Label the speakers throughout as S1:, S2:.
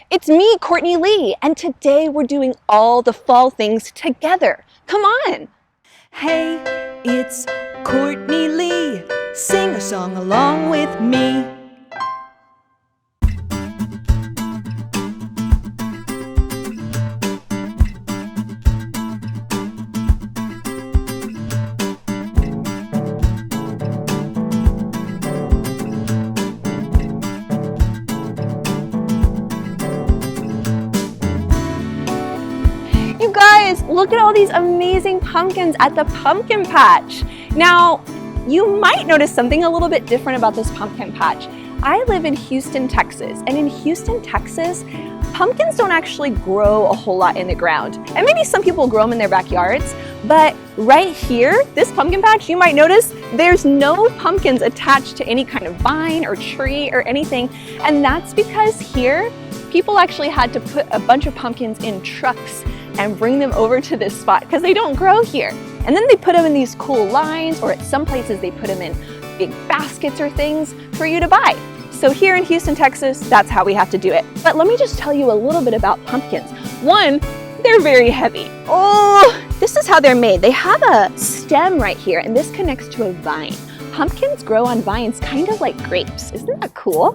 S1: It's me, Courtney Lee, and today we're doing all the fall things together. Come on!
S2: Hey, it's Courtney Lee. Sing a song along with me.
S1: You guys, look at all these amazing pumpkins at the pumpkin patch. Now, you might notice something a little bit different about this pumpkin patch. I live in Houston, Texas, and in Houston, Texas, pumpkins don't actually grow a whole lot in the ground. And maybe some people grow them in their backyards, but right here, this pumpkin patch, you might notice there's no pumpkins attached to any kind of vine or tree or anything. And that's because here, people actually had to put a bunch of pumpkins in trucks and bring them over to this spot because they don't grow here. And then they put them in these cool lines, or at some places they put them in big baskets or things for you to buy. So here in Houston, Texas, that's how we have to do it. But let me just tell you a little bit about pumpkins. One, they're very heavy. Oh, this is how they're made. They have a stem right here, and this connects to a vine. Pumpkins grow on vines kind of like grapes. Isn't that cool?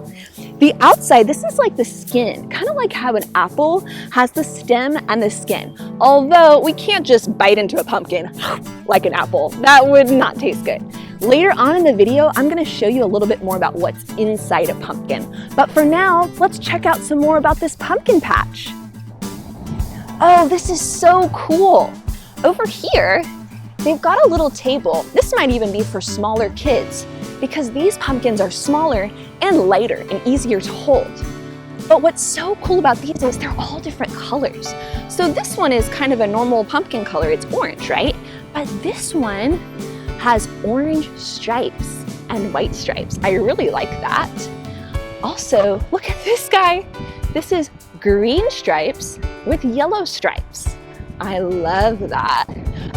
S1: The outside, this is like the skin, kind of like how an apple has the stem and the skin. Although we can't just bite into a pumpkin like an apple. That would not taste good. Later on in the video, I'm gonna show you a little bit more about what's inside a pumpkin. But for now, let's check out some more about this pumpkin patch. Oh, this is so cool. Over here, they've got a little table. This might even be for smaller kids because these pumpkins are smaller and lighter and easier to hold. But what's so cool about these is they're all different colors. So this one is kind of a normal pumpkin color. It's orange, right? But this one has orange stripes and white stripes. I really like that. Also, look at this guy. This is green stripes with yellow stripes. I love that.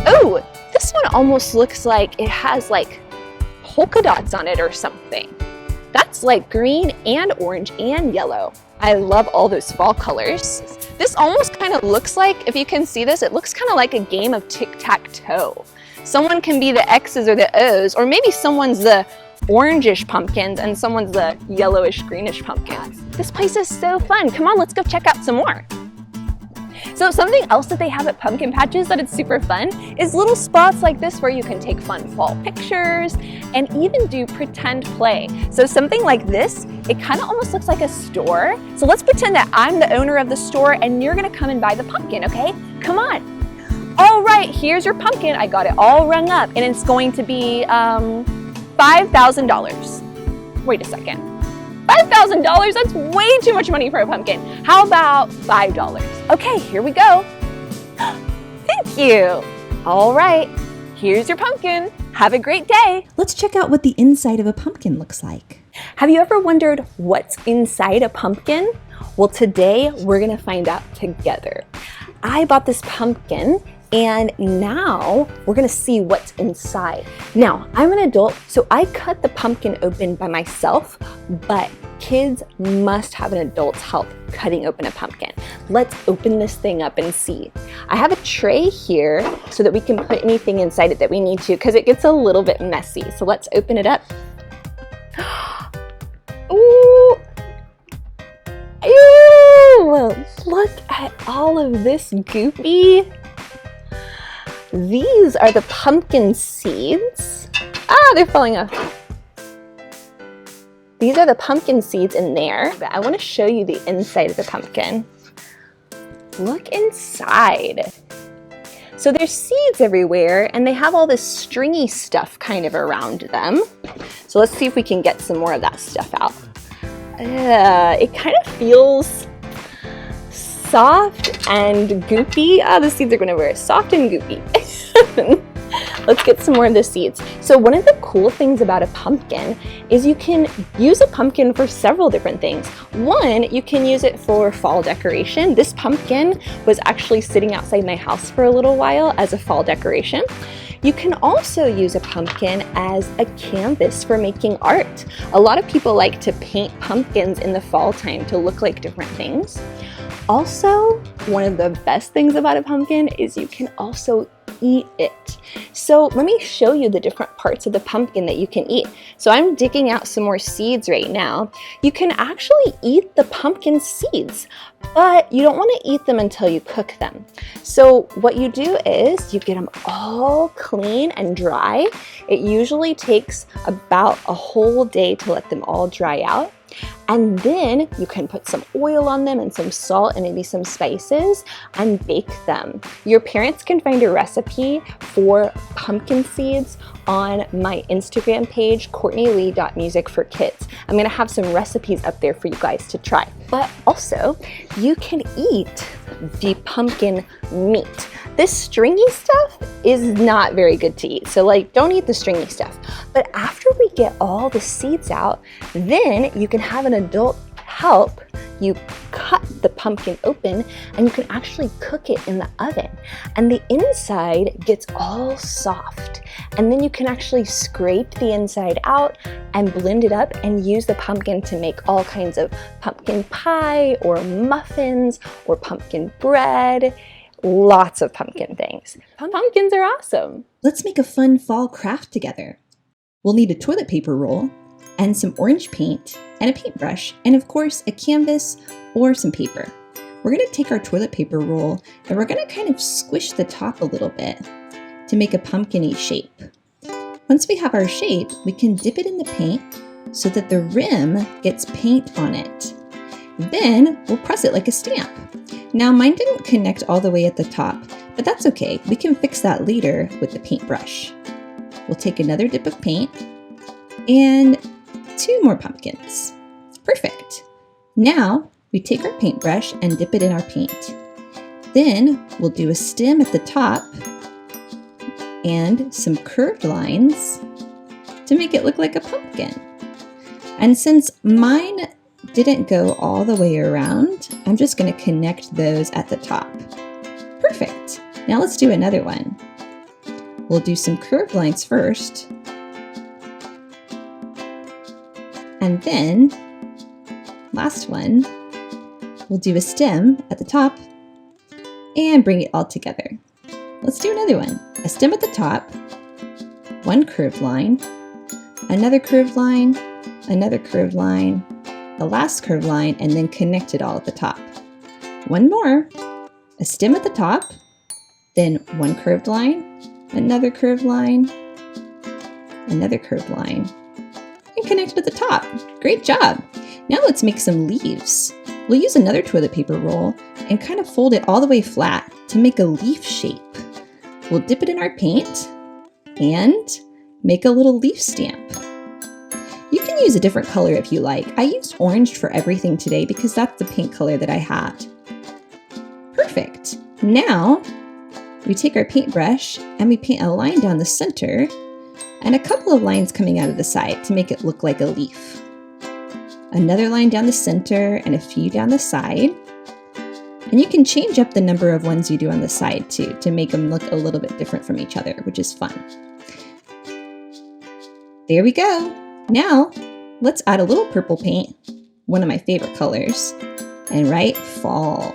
S1: Oh, this one almost looks like it has like polka dots on it or something. That's like green and orange and yellow. I love all those fall colors. This almost kind of looks like, if you can see this, it looks kind of like a game of tic-tac-toe. Someone can be the X's or the O's, or maybe someone's the orangish pumpkins and someone's the yellowish greenish pumpkins. This place is so fun. Come on, let's go check out some more. So something else that they have at pumpkin patches that it's super fun is little spots like this where you can take fun fall pictures and even do pretend play. So something like this, it kind of almost looks like a store. So let's pretend that I'm the owner of the store and you're gonna come and buy the pumpkin, okay? Come on. All right, here's your pumpkin. I got it all rung up and it's going to be $5,000. Wait a second. $5,000? That's way too much money for a pumpkin. How about $5? Okay, here we go. Thank you. All right, here's your pumpkin. Have a great day.
S2: Let's check out what the inside of a pumpkin looks like.
S1: Have you ever wondered what's inside a pumpkin? Well, today we're gonna find out together. I bought this pumpkin and now we're gonna see what's inside. Now, I'm an adult, so I cut the pumpkin open by myself, but kids must have an adult's help cutting open a pumpkin. Let's open this thing up and see. I have a tray here so that we can put anything inside it that we need to, because it gets a little bit messy. So let's open it up. Ooh. Ew! Look at all of this goopy. These are the pumpkin seeds. Ah, they're falling off. These are the pumpkin seeds in there, but I want to show you the inside of the pumpkin. Look inside. So there's seeds everywhere and they have all this stringy stuff kind of around them. So let's see if we can get some more of that stuff out. It kind of feels soft and goopy. The seeds are going to wear soft and goopy. Let's get some more of the seeds. So one of the cool things about a pumpkin is you can use a pumpkin for several different things. One, you can use it for fall decoration. This pumpkin was actually sitting outside my house for a little while as a fall decoration. You can also use a pumpkin as a canvas for making art. A lot of people like to paint pumpkins in the fall time to look like different things. Also, one of the best things about a pumpkin is you can also eat it. So let me show you the different parts of the pumpkin that you can eat. So I'm digging out some more seeds right now. You can actually eat the pumpkin seeds, but you don't want to eat them until you cook them. So what you do is you get them all clean and dry. It usually takes about a whole day to let them all dry out. And then you can put some oil on them and some salt and maybe some spices and bake them. Your parents can find a recipe for pumpkin seeds on my Instagram page, CourtneyLee.musicforkids. I'm gonna have some recipes up there for you guys to try. But also, you can eat the pumpkin meat. This stringy stuff is not very good to eat, so don't eat the stringy stuff. But after we get all the seeds out, then you can have an adult help you cut the pumpkin open, and you can actually cook it in the oven. And the inside gets all soft. And then you can actually scrape the inside out and blend it up and use the pumpkin to make all kinds of pumpkin pie or muffins or pumpkin bread. Lots of pumpkin things. Pumpkins are awesome.
S3: Let's make a fun fall craft together. We'll need a toilet paper roll and some orange paint and a paintbrush and of course a canvas or some paper. We're going to take our toilet paper roll and we're going to kind of squish the top a little bit to make a pumpkin-y shape. Once we have our shape, we can dip it in the paint so that the rim gets paint on it. Then we'll press it like a stamp. Now mine didn't connect all the way at the top, but that's okay. We can fix that later with the paintbrush. We'll take another dip of paint and 2 more pumpkins. Perfect. Now we take our paintbrush and dip it in our paint. Then we'll do a stem at the top and some curved lines to make it look like a pumpkin. And since mine didn't go all the way around, I'm just going to connect those at the top. Perfect. Now let's do another one. We'll do some curved lines first. And then, last one, we'll do a stem at the top and bring it all together. Let's do another one. A stem at the top, 1 curved line, another curved line, another curved line, the last curved line, and then connect it all at the top. 1 more, a stem at the top, then 1 curved line, another curved line, another curved line, and connect it at the top. Great job! Now let's make some leaves. We'll use another toilet paper roll and kind of fold it all the way flat to make a leaf shape. We'll dip it in our paint and make a little leaf stamp. You can use a different color if you like. I used orange for everything today because that's the paint color that I had. Perfect. Now we take our paintbrush and we paint a line down the center and a couple of lines coming out of the side to make it look like a leaf. Another line down the center and a few down the side. And you can change up the number of ones you do on the side too to make them look a little bit different from each other, which is fun. There we go. Now let's add a little purple paint, one of my favorite colors, and write fall.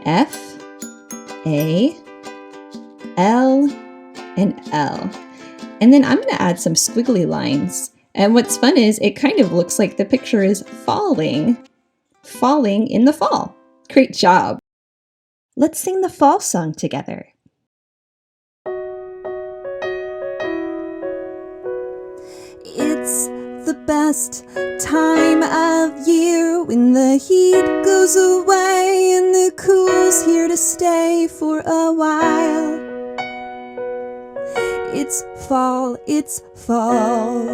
S3: F, A, L, and L. And then I'm going to add some squiggly lines. And what's fun is it kind of looks like the picture is falling in the fall. Great job. Let's sing the fall song together.
S2: It's the best time of year when the heat goes away and the cool's here to stay for a while. It's fall, it's fall.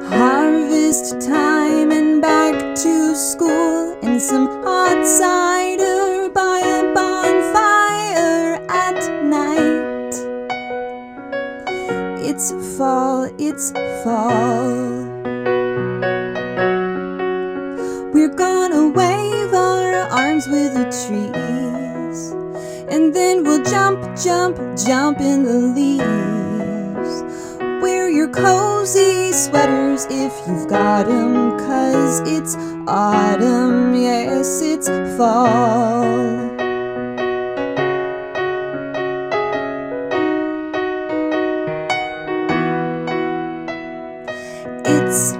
S2: Harvest time and back to school and some hot cider by a bonfire at night. It's fall, it's fall. We're gonna wave our arms with the trees And then we'll jump, jump, jump in the leaves. Wear your cozy sweaters if you've got 'em, 'cause it's autumn, yes, it's fall. It's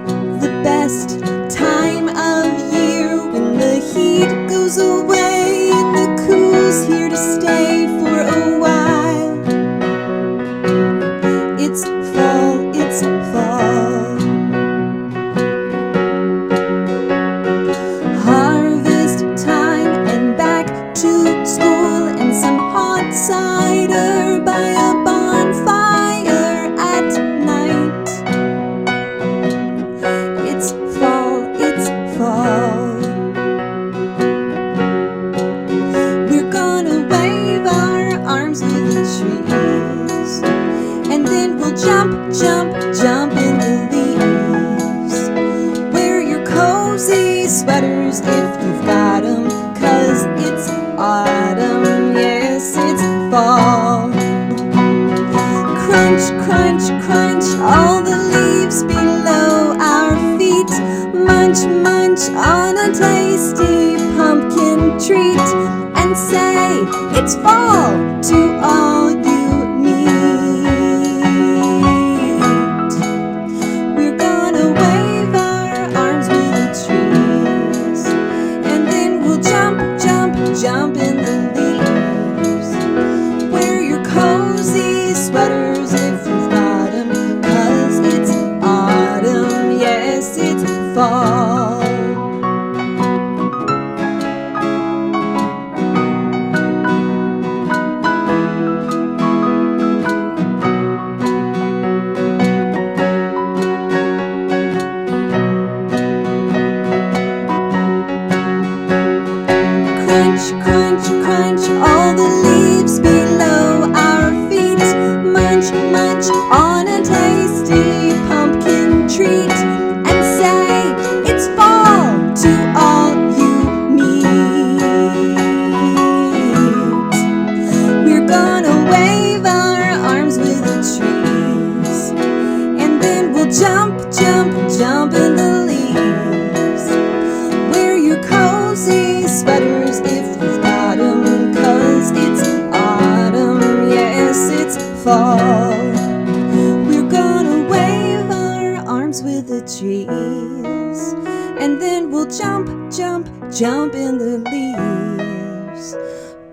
S2: the best time of year when the heat goes away and the cool's here to stay for a while. It's fall, it's fall. Harvest time and back to school and some hot cider by a bonfire at night. It's fall, it's fall. We're gonna wave our arms to the trees, and then we'll jump, jump, jump in the leaves. Wear your cozy sweaters if you've got 'em, 'cause it's autumn, yes, it's fall. Crunch, crunch, crunch, all the leaves below our feet. Munch, munch on a tasty pumpkin treat, and say it's fall to all you meet. We're gonna wave our arms with the trees, and then we'll jump, jump, jump in the leaves. Wear your cozy sweaters if you've got 'em, 'cause it's autumn, yes, it's fall. Crunch, crunch, crunch, all the leaves below our feet. Munch, munch on a tasty pumpkin treat, and say it's fall to all you meet. We're gonna wave our arms with the trees, and then we'll jump, jump, jump in the leaves. Wear your cozy sweaters if you've got 'em, 'cause it's autumn, yes, it's fall. We're gonna wave our arms with the trees, and then we'll jump, jump, jump in the leaves.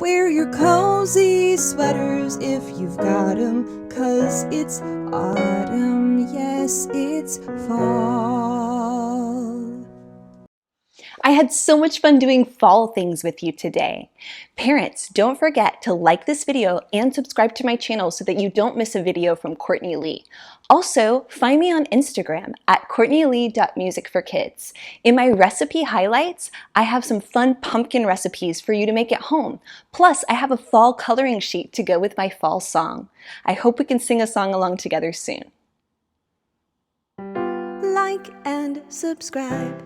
S2: Wear your cozy sweaters if you've got 'em, 'cause it's autumn, yes, it's fall.
S1: I had so much fun doing fall things with you today. Parents, don't forget to like this video and subscribe to my channel so that you don't miss a video from Courtney Lee. Also, find me on Instagram at courtneylee.musicforkids. In my recipe highlights, I have some fun pumpkin recipes for you to make at home. Plus, I have a fall coloring sheet to go with my fall song. I hope we can sing a song along together soon.
S2: Like and subscribe.